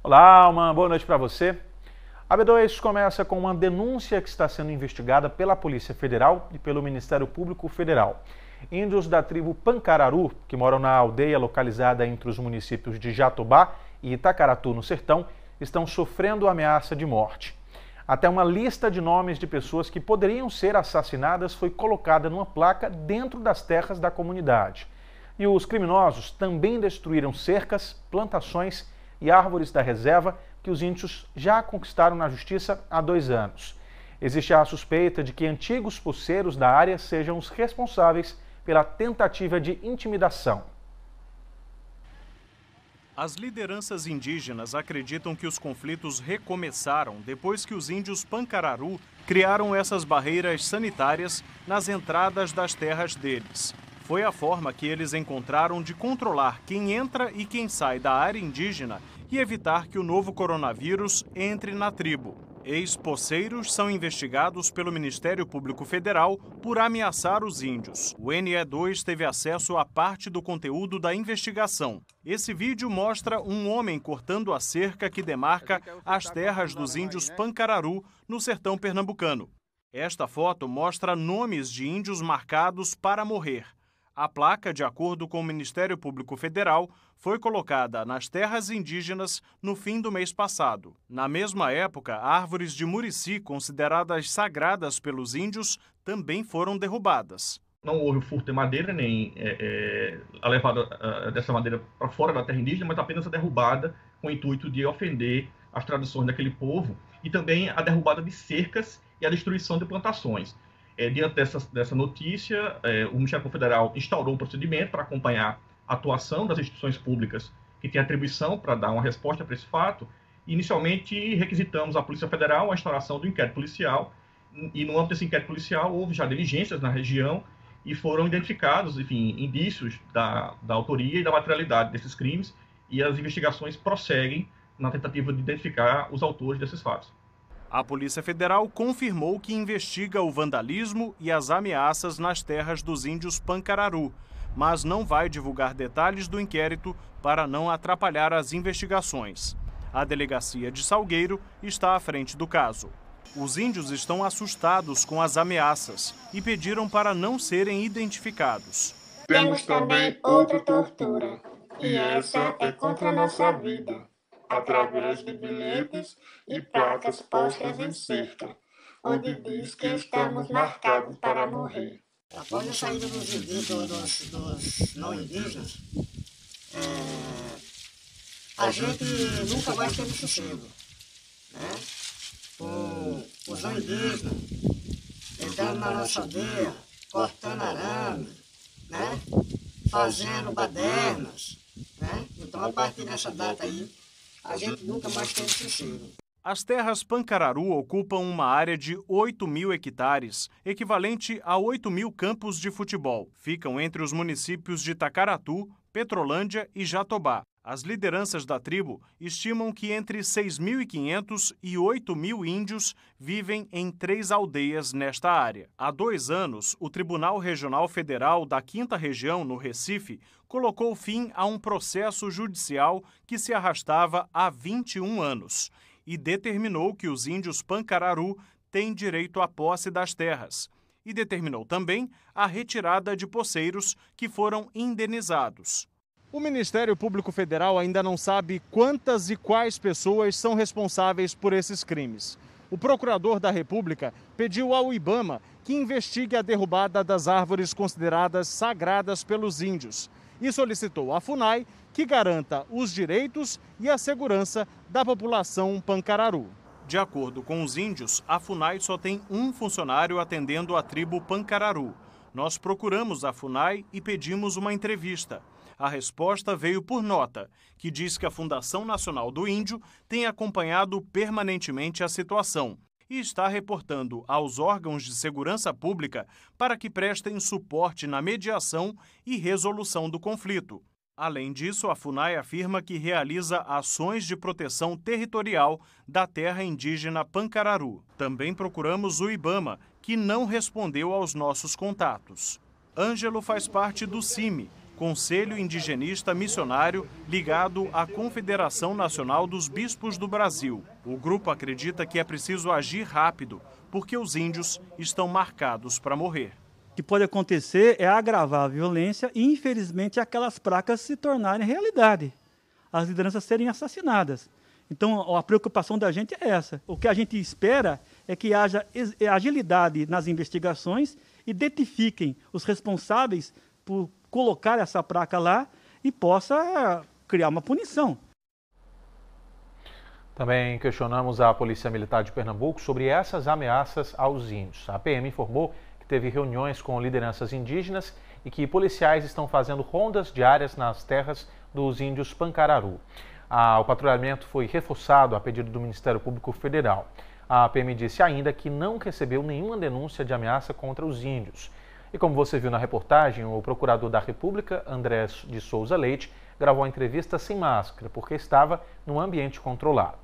Olá, uma boa noite para você. A B2 começa com uma denúncia que está sendo investigada pela Polícia Federal e pelo Ministério Público Federal. Índios da tribo Pancararu, que moram na aldeia localizada entre os municípios de Jatobá e Itacaratu, no Sertão, estão sofrendo ameaça de morte. Até uma lista de nomes de pessoas que poderiam ser assassinadas foi colocada numa placa dentro das terras da comunidade. E os criminosos também destruíram cercas, plantações e árvores da reserva que os índios já conquistaram na justiça há 2 anos. Existe a suspeita de que antigos poceiros da área sejam os responsáveis pela tentativa de intimidação. As lideranças indígenas acreditam que os conflitos recomeçaram depois que os índios Pancararu criaram essas barreiras sanitárias nas entradas das terras deles. Foi a forma que eles encontraram de controlar quem entra e quem sai da área indígena e evitar que o novo coronavírus entre na tribo. Ex-poceiros são investigados pelo Ministério Público Federal por ameaçar os índios. O NE2 teve acesso a parte do conteúdo da investigação. Esse vídeo mostra um homem cortando a cerca que demarca as terras dos índios Pancararu, no sertão pernambucano. Esta foto mostra nomes de índios marcados para morrer. A placa, de acordo com o Ministério Público Federal, foi colocada nas terras indígenas no fim do mês passado. Na mesma época, árvores de murici, consideradas sagradas pelos índios, também foram derrubadas. Não houve o furto de madeira, nem a levada dessa madeira para fora da terra indígena, mas apenas a derrubada com o intuito de ofender as tradições daquele povo e também a derrubada de cercas e a destruição de plantações. Diante dessa notícia, o Ministério Federal instaurou um procedimento para acompanhar a atuação das instituições públicas que têm atribuição para dar uma resposta para esse fato. Inicialmente, requisitamos à Polícia Federal a instauração do inquérito policial e, no âmbito desse inquérito policial, houve já diligências na região e foram identificados, enfim, indícios da autoria e da materialidade desses crimes e as investigações prosseguem na tentativa de identificar os autores desses fatos. A Polícia Federal confirmou que investiga o vandalismo e as ameaças nas terras dos índios Pancararu, mas não vai divulgar detalhes do inquérito para não atrapalhar as investigações. A delegacia de Salgueiro está à frente do caso. Os índios estão assustados com as ameaças e pediram para não serem identificados. Temos também outra tortura, e essa é contra a nossa vida, através de bilhetes e placas postas em cerca, onde diz que estamos marcados para morrer. Após a saída dos não indígenas, a gente nunca mais teve sossego, né? Os não indígenas entrando na nossa aldeia, cortando arame, né? Fazendo badernas, né? Então, a partir dessa data aí, a gente nunca mais teve sossego. As terras Pancararu ocupam uma área de 8.000 hectares, equivalente a 8.000 campos de futebol. Ficam entre os municípios de Itacaratu, Petrolândia e Jatobá. As lideranças da tribo estimam que entre 6.500 e 8.000 índios vivem em 3 aldeias nesta área. Há 2 anos, o Tribunal Regional Federal da 5ª Região, no Recife, colocou fim a um processo judicial que se arrastava há 21 anos e determinou que os índios Pancararu têm direito à posse das terras. E determinou também a retirada de poceiros que foram indenizados. O Ministério Público Federal ainda não sabe quantas e quais pessoas são responsáveis por esses crimes. O procurador da República pediu ao IBAMA que investigue a derrubada das árvores consideradas sagradas pelos índios e solicitou à FUNAI que garanta os direitos e a segurança da população Pancararu. De acordo com os índios, a FUNAI só tem um funcionário atendendo a tribo Pancararu. Nós procuramos a FUNAI e pedimos uma entrevista. A resposta veio por nota, que diz que a Fundação Nacional do Índio tem acompanhado permanentemente a situação e está reportando aos órgãos de segurança pública para que prestem suporte na mediação e resolução do conflito. Além disso, a FUNAI afirma que realiza ações de proteção territorial da terra indígena Pancararu. Também procuramos o IBAMA, que não respondeu aos nossos contatos. Ângelo faz parte do CIMI, Conselho Indigenista Missionário, ligado à Confederação Nacional dos Bispos do Brasil. O grupo acredita que é preciso agir rápido, porque os índios estão marcados para morrer. O que pode acontecer é agravar a violência e, infelizmente, aquelas placas se tornarem realidade, as lideranças serem assassinadas. Então, a preocupação da gente é essa. O que a gente espera é que haja agilidade nas investigações, identifiquem os responsáveis por colocar essa placa lá e possa criar uma punição. Também questionamos a Polícia Militar de Pernambuco sobre essas ameaças aos índios. A PM informou que teve reuniões com lideranças indígenas e que policiais estão fazendo rondas diárias nas terras dos índios Pancararu. O patrulhamento foi reforçado a pedido do Ministério Público Federal. A PM disse ainda que não recebeu nenhuma denúncia de ameaça contra os índios. E como você viu na reportagem, o procurador da República, Andrés de Souza Leite, gravou a entrevista sem máscara, porque estava num ambiente controlado.